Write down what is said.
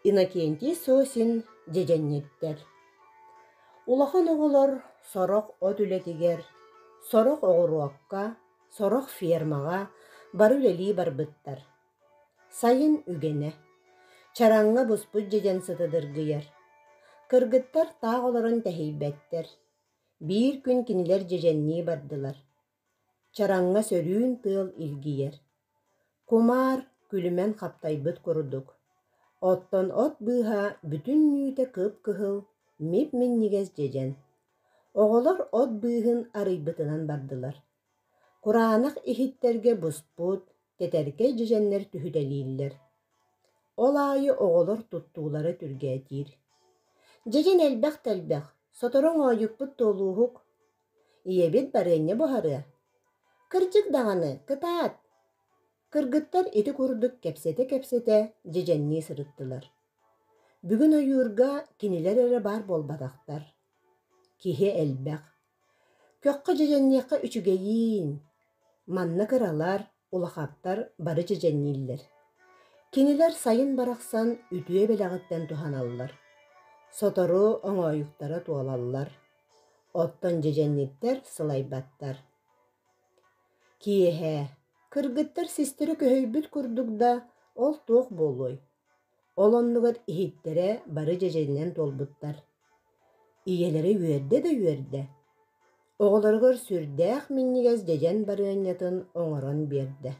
Иннокентий Сосин деженнеттер. Улахан оголор сорох от үлетигер, сорох оғыруакка, сорох фермаға бары үлели барбыттар. Сайын үгене, чараңга буспут жежен сытыдыргыйар. Кыргыттар тағоларын тәхейбәттер. Бир күн кинилер жеженни бардылар. Чараңга сөрүүн тыл илгийер. Кумар күлімен қаптайбыт курдук. Оттон от быха бүтүн нүйте кып кыхыл, мип миннигес жежен. Оголор от быхын арыйбытынан бардылар. Кураанак ихиттерге буспут, тетерке жеженнер түхүтелииллер. Ол айы оголор туттуулары түргәтир. Жежен элбэх-тэлбэх, сотороң ойукпут толуухук. Иебит барыынне бухары. Кырдьык дағаны, кытаат. Кыргыттар ити курдук кепсете жеженни сырыттылар. Бүгүн ойуурга кинилер эре бар болбатактар. Киһи элбэх. Көккө жеженниякка үчүгейин. Манна кыралар, улахаптар бары жеженниллер. Кинилер сайын барахсан үтүе белагыттан туханаллар. Сотору оңойуктара туалаллар. Оттон жеженниттер сылайбаттар. Киэһэ, кыргыттар систері көһөйбүт курдугда ол туох болой. Олоннугар ихиттере бары жеженнен толбуттар. Иелери үөрде да үөрде. Оголоргор сүрдээх миннигес жежен барыаннятын оҥорон биэрдэ.